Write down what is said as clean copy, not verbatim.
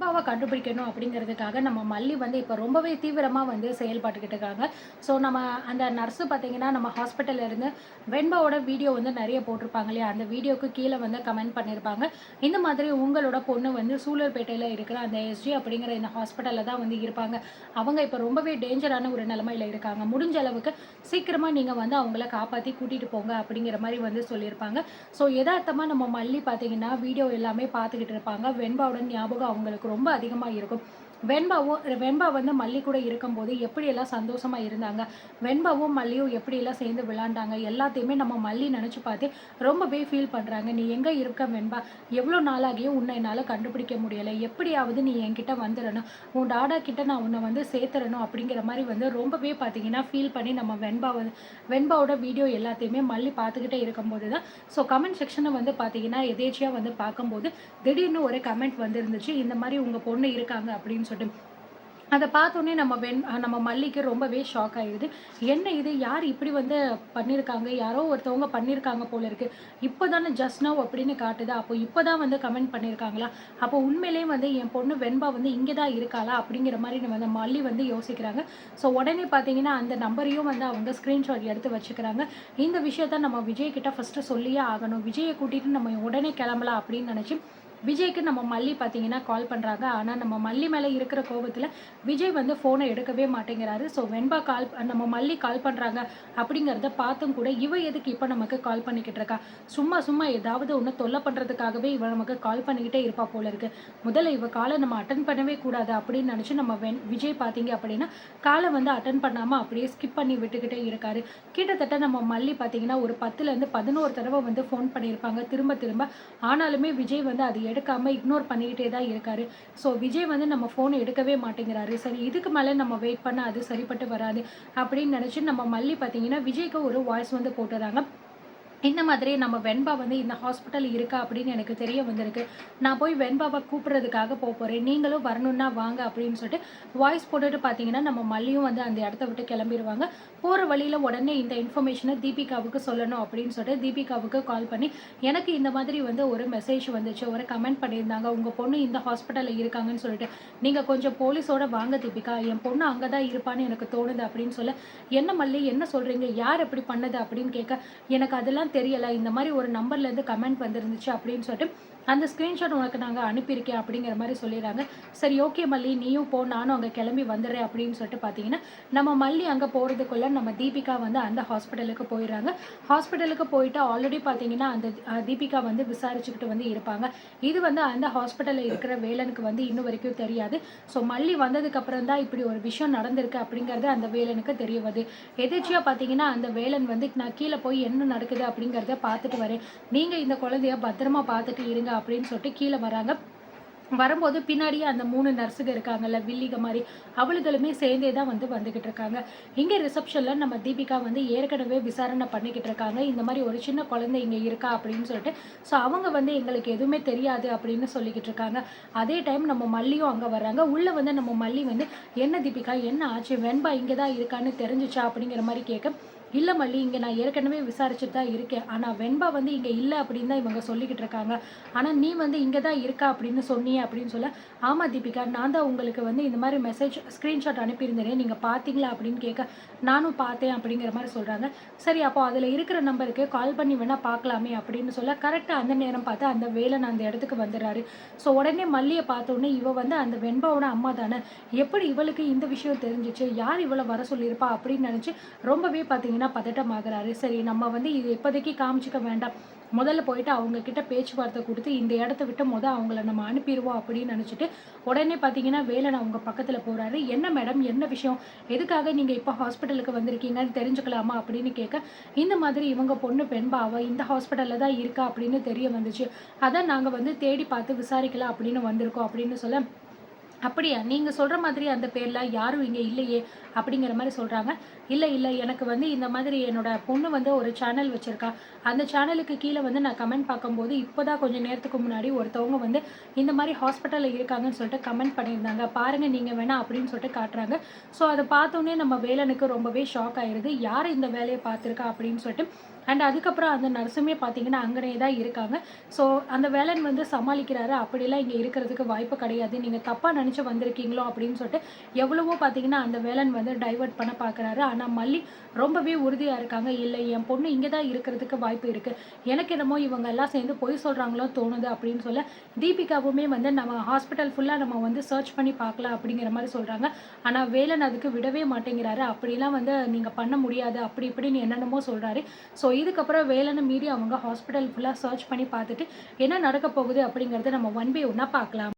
வெண்பாவை கண்டுபிடிக்கணும் அப்படிங்கிறதுக்காக நம்ம மல்லி வந்து இப்போ ரொம்பவே தீவிரமாக வந்து செயல்பட்டுக்கிட்டு இருக்காங்க. ஸோ நம்ம அந்த நர்ஸு பார்த்தீங்கன்னா, நம்ம ஹாஸ்பிட்டல்ல இருந்து வெண்பாவோட வீடியோ வந்து நெறைய போட்டிருப்பாங்க இல்லையா? அந்த வீடியோக்கு கீழ வந்து கமெண்ட் பண்ணியிருப்பாங்க. இந்த மாதிரி உங்களோட பொண்ணு வந்து சூலூர்பேட்டையில இருக்கிற அந்த எஸ்ஜி அப்படிங்கிற இந்த ஹாஸ்பிட்டல்ல தான் வந்து இருப்பாங்க. அவங்க இப்போ ரொம்பவே டேஞ்சரான ஒரு நிலைமையில இருக்காங்க. முடிஞ்ச அளவுக்கு சீக்கிரமா நீங்க வந்து அவங்கள காப்பாத்தி கூட்டிட்டு போங்க அப்படிங்கிற மாரி வந்து சொல்லியிருப்பாங்க. ஸோ எதார்த்தமா நம்ம மல்லி பார்த்தீங்கன்னா, வீடியோ எல்லாமே பார்த்துக்கிட்டு இருப்பாங்க. வெண்பாவோட ஞாபகம் அவங்களுக்கு ரொம்ப அதிகமா இருக்கும். வெண்பா வந்து மல்லி கூட இருக்கும்போது எப்படியெல்லாம் சந்தோஷமா இருந்தாங்க. வெண்பாவும் மல்லியும் எப்படியெல்லாம் சேர்ந்து விளையாண்டாங்க. எல்லாத்தையுமே நம்ம மல்லி நெனச்சு பார்த்து ரொம்பவே ஃபீல் பண்றாங்க. "நீ எங்க இருக்க வெண்பா? எவ்வளோ நாளாகியும் உன்ன என்னால கண்டுபிடிக்க முடியல. எப்படியாவது நீ என்கிட்ட வந்துரணும். உன் டாடா கிட்ட நான் உன்ன வந்து சேர்த்துறணும்." அப்படிங்கிற மாரி வந்து ரொம்பவே பார்த்தீங்கன்னா, ஃபீல் பண்ணி நம்ம வெண்பாவோட வீடியோ எல்லாத்தையுமே மல்லி பார்த்துக்கிட்டே இருக்கும்போது தான் கமெண்ட் செக்ஷன வந்து பார்த்தீங்கன்னா, எதேர்ச்சியா வந்து பார்க்கும்போது, திடீர்னு ஒரு கமெண்ட் வந்திருந்துச்சு. இந்த மாரி உங்க பொண்ணு இருக்காங்க அப்படின்னு சொல்லிட்டு. அத பார்த்தோனே நம்ம மல்லிக்கு ரொம்பவே ஷாக் ஆயிருது. என்ன இது? யார் இப்படி வந்து பண்ணியிருக்காங்க? யாரோ ஒருத்தவங்க பண்ணியிருக்காங்க போல இருக்கு. இப்ப தானே ஜஸ்ட் நவ் அப்படின்னு காட்டுது. அப்போ இப்ப தான் வந்து கமெண்ட் பண்ணியிருக்காங்களா? அப்போ உண்மையிலேயே வந்து என் பொண்ணு வெண்பா வந்து இங்க தான் இருக்காளா? அப்படிங்கிற மாரி நம்ம மல்லி வந்து யோசிக்கிறாங்க. உடனே பார்த்தீங்கன்னா, அந்த நம்பரையும் வந்து அவங்க ஸ்கிரீன்ஷாட் எடுத்து வச்சுக்கிறாங்க. இந்த விஷயத்த நம்ம விஜய் கிட்ட ஃபர்ஸ்ட்டு சொல்லியே ஆகணும். விஜய கூட்டிட்டு நம்ம உடனே கிளம்பலாம் அப்படின்னு நெனச்சு விஜய்க்கு நம்ம மல்லி பார்த்தீங்கன்னா கால் பண்றாங்க. ஆனா, நம்ம மல்லி மேல இருக்கிற கோவத்துல விஜய் வந்து ஃபோன எடுக்கவே மாட்டேங்கிறாரு. நம்ம மல்லி கால் பண்றாங்க அப்படிங்கிறத பார்த்தும் கூட, இவ எதுக்கு இப்ப நமக்கு கால் பண்ணிக்கிட்டு இருக்கா? சும்மா சும்மா ஏதாவது ஒண்ணு தொல்ல பண்றதுக்காகவே இவ நமக்கு கால் பண்ணிக்கிட்டே இருப்பா போல இருக்கு. முதல்ல இவ கால நம்ம அட்டெண்ட் பண்ணவே கூடாது அப்படின்னு நெனச்சு நம்ம விஜய் பார்த்தீங்க அப்படின்னா, கால வந்து அட்டெண்ட் பண்ணாம அப்படியே ஸ்கிப் பண்ணி விட்டுக்கிட்டே இருக்காரு. கிட்டத்தட்ட நம்ம மல்லி பார்த்தீங்கன்னா, ஒரு 10லேருந்து 11 தடவ வந்து ஃபோன் பண்ணியிருப்பாங்க திரும்ப திரும்ப. ஆனாலுமே விஜய் வந்து அது எடுக்காம இக்னோர் பண்ணிக்கிட்டே தான் இருக்காரு. விஜய் வந்து நம்ம ஃபோன் எடுக்கவே மாட்டேங்கிறாரு. சரி இதுக்கு மேல நம்ம வெயிட் பண்ணா அது சரிப்பட்டு வராது அப்படின்னு நினைச்சு நம்ம மல்லி பார்த்தீங்கன்னா, விஜய்க்கு ஒரு வாய்ஸ் வந்து போட்டுறாங்க. இந்த மாதிரி நம்ம வெண்பா வந்து இந்த ஹாஸ்பிட்டல் இருக்கா அப்படின்னு எனக்கு தெரிய வந்திருக்கு. நான் போய் வெண்பாவ கூப்பிடுறதுக்காக போறேன். நீங்களும் வரணும்னா வாங்க அப்படின்னு சொல்லிட்டு வாய்ஸ் போட்டுட்டு பார்த்தீங்கன்னா, நம்ம மல்லியும் வந்து அந்த இடத்த விட்டு கிளம்பிருவாங்க. போற வழியில உடனே இந்த இன்ஃபர்மேஷன தீபிகாவுக்கு சொல்லணும் அப்படின்னு சொல்லிட்டு தீபிகாவுக்கு கால் பண்ணி, எனக்கு இந்த மாதிரி வந்து ஒரு மெசேஜ் வந்துச்சு. ஒரு கமெண்ட் பண்ணியிருந்தாங்க. உங்க பொண்ணு இந்த ஹாஸ்பிட்டல்ல இருக்காங்கன்னு சொல்லிட்டு. நீங்க கொஞ்சம் போலீஸோட வாங்க தீபிகா. என் பொண்ணு அங்க தான் இருப்பான்னு எனக்கு தோணுது அப்படின்னு சொல்ல, என்ன மல்லி என்ன சொல்றீங்க? யார் இப்படி பண்ணது அப்படின்னு கேட்க, எனக்கு அதெல்லாம் தெரியல. இந்த மாரி ஒரு நம்பர்லேருந்து கமெண்ட் வந்திருந்துச்சு அப்படின்னு சொல்லிட்டு, அந்த ஸ்க்ரீன்ஷாட் உனக்கு நாங்க அனுப்பியிருக்கேன் அப்படிங்கிற மாரி சொல்லிடுறாங்க. சரி ஓகே மல்லி நீயும் போ நானும் அங்க கிளம்பி வந்துடுறேன் அப்படின்னு சொல்லிட்டு பார்த்தீங்கன்னா, நம்ம மல்லி அங்க போறதுக்குள்ள நம்ம தீபிகா வந்து அந்த ஹாஸ்பிட்டலுக்கு போயிடுறாங்க. ஹாஸ்பிட்டலுக்கு போயிட்டு ஆல்ரெடி பார்த்தீங்கன்னா, அந்த தீபிகா வந்து விசாரிச்சுக்கிட்டு வந்து இருப்பாங்க. இது வந்து அந்த ஹாஸ்பிட்டல்ல இருக்கிற வேலனுக்கு வந்து இன்னும் வரைக்கும் தெரியாது. மல்லி வந்ததுக்கு அப்புறம் தான் இப்படி ஒரு விஷயம் நடந்திருக்கு அப்படிங்கிறது அந்த வேலனுக்கு தெரிய வருது. எதேர்ச்சியா பார்த்தீங்கன்னா, அந்த வேலன் வந்து நான் கீழ போய் என்ன நடக்குது அப்படிங்கிறத பார்த்துட்டு வரேன். நீங்க இந்த குழந்தைய பத்திரமா பார்த்துட்டு இருங்க அப்படின்னு சொல்லிட்டு கீழ வராங்க. வரும்போது பின்னாடியே அந்த 3 நர்ஸுங்க இருக்காங்கல்ல, வில்லிக மாரி. அவளுகளுமே சேர்ந்தே தான் வந்து வந்துகிட்டு இருக்காங்க. இங்க ரிசப்ஷன்ல நம்ம தீபிகா வந்து ஏற்கனவே விசாரணை பண்ணிக்கிட்டு இருக்காங்க. இந்த மாரி ஒரு சின்ன குழந்தை இங்க இருக்கா அப்படின்னு சொல்லிட்டு. அவங்க வந்து எங்களுக்கு எதுவுமே தெரியாது அப்படின்னு சொல்லிக்கிட்டு இருக்காங்க. அதே டைம் நம்ம மல்லியும் அங்க வர்றாங்க. உள்ள வந்து நம்ம மல்லி வந்து, "என்ன தீபிகா என்ன ஆச்சு? வெண்பா இங்க தான் இருக்கான்னு தெரிஞ்சுச்சா?" அப்படிங்கிற மாரி கேட்க, "இல்ல மல்லி, இங்க நான் ஏற்கனவே விசாரிச்சுட்டு தான் இருக்கேன். ஆனா வெண்பா வந்து இங்க இல்ல அப்படின்னு தான் இவங்க சொல்லிக்கிட்டு இருக்காங்க. ஆனா நீ வந்து இங்க தான் இருக்கா அப்படின்னு சொன்னியே" அப்படின்னு சொல்ல, "ஆமா தீபிகா, நான் தான் உங்களுக்கு வந்து இந்த மாரி மெசேஜ் ஸ்க்ரீன்ஷாட் அனுப்பியிருந்தேனே, நீங்க பார்த்தீங்களா?" அப்படின்னு கேட்க, "நானும் பார்த்தேன்" அப்படிங்கிற மாரி சொல்றாங்க. சரி அப்போ அதுல இருக்கிற நம்பருக்கு கால் பண்ணி வேணா பார்க்கலாமே அப்படின்னு சொல்ல, கரெக்ட்டா அந்த நேரம் பார்த்து அந்த வேலன் அந்த இடத்துக்கு வந்துடுறாரு. உடனே மல்லிய பார்த்தோனே, இவ வந்து அந்த வெண்பாவோட அம்மா தானே, எப்படி இவளுக்கு இந்த விஷயம் தெரிஞ்சுச்சு? யார் இவள வர சொல்லியிருப்பா? அப்படின்னு நினைச்சு ரொம்பவே பார்த்தீங்கன்னா பதட்டமாகறாரு. சரி நம்ம வந்து இது இப்போதைக்கு காமிச்சுக்க வேண்டாம். முதல்ல போயிட்டு அவங்க கிட்ட பேச்சுவார்த்தை குடுத்து, இந்த இடத்த விட்டு அவங்கள நம்ம அனுப்பிருவோம் அப்படின்னு நினைச்சுட்டு, உடனே பார்த்தீங்கன்னா வேலன் அவங்க பக்கத்துல போறாரு. "என்ன மேடம்? என்ன விஷயம்? எதுக்காக நீங்க இப்ப ஹாஸ்பிட்டலுக்கு வந்திருக்கீங்கன்னு தெரிஞ்சுக்கலாமா?" அப்படின்னு கேட்க, "இந்த மாதிரி இவங்க பொண்ணு வெண்பா அவ இந்த ஹாஸ்பிட்டல்ல தான் இருக்கா அப்படின்னு தெரிய வந்துச்சு. அதான் நாங்க வந்து தேடி பார்த்து விசாரிக்கலாம் அப்படின்னு வந்திருக்கோம்" அப்படின்னு சொல்ல, "அப்படியா? நீங்க சொல்ற மாதிரி அந்த பேர்ல யாரும் இங்க இல்லையே!" அப்படிங்கிற மாரி சொல்றாங்க. "இல்ல, இல்ல. எனக்கு வந்து இந்த மாதிரி என்னோட பொண்ணு வந்து ஒரு சேனல் வச்சிருக்கா. அந்த சேனலுக்கு கீழ வந்து நான் கமெண்ட் பார்க்கும்போது, இப்பதான் கொஞ்ச நேரத்துக்கு முன்னாடி ஒருத்தவங்க வந்து இந்த மாரி ஹாஸ்பிட்டல்ல இருக்காங்கன்னு சொல்லிட்டு கமெண்ட் பண்ணியிருந்தாங்க. பாருங்க நீங்க வேணா" அப்படின்னு சொல்லிட்டு காட்டுறாங்க. அத பார்த்தோனே நம்ம வேலனுக்கு ரொம்பவே ஷாக் ஆயிருது. யார் இந்த வேலைய பார்த்துருக்கா அப்படின்னு சொல்லிட்டு அண்ட் அதுக்கப்புறம் அந்த நர்ஸுமே பார்த்தீங்கன்னா, அங்கனே தான் இருக்காங்க. ஸோ அந்த வேலன் வந்து சமாளிக்கிறாரு. அப்படிலாம் இங்க இருக்கிறதுக்கு வாய்ப்பு கிடையாது. நீங்க தப்பா நெனச்சு வந்திருக்கீங்களோ அப்படின்னு சொல்லிட்டு எவ்வளவோ பார்த்தீங்கன்னா, அந்த வேலன் வந்து டைவர்ட் பண்ண பார்க்குறாரு. ஆனா மல்லி ரொம்பவே உறுதியா இருக்காங்க. இல்ல என் பொண்ணு இங்க தான் இருக்கிறதுக்கு வாய்ப்பு இருக்கு. எனக்கு என்னமோ இவங்க எல்லாம் சேர்ந்து பொய் சொல்றாங்களோ தோணுது அப்படின்னு சொல்ல, தீபிகாவுமே வந்து நம்ம ஹாஸ்பிட்டல் ஃபுல்லா நம்ம வந்து சர்ச் பண்ணி பார்க்கலாம் அப்படிங்கிற மாரி சொல்றாங்க. ஆனா வேலன் அதுக்கு விடவே மாட்டேங்கிறாரு. அப்படிலாம் வந்து நீங்க பண்ண முடியாது. அப்படி இப்படின்னு என்னென்னமோ சொல்றாரு. ஸோ இதுக்கப்புறம் வேலன மீறி அவங்க ஹாஸ்பிட்டல் ஃபுல்லா சர்ச் பண்ணி பார்த்துட்டு, என்ன நடக்க போகுது அப்படிங்கிறத நம்ம ஒன் பை ஒன்னா பார்க்கலாம்.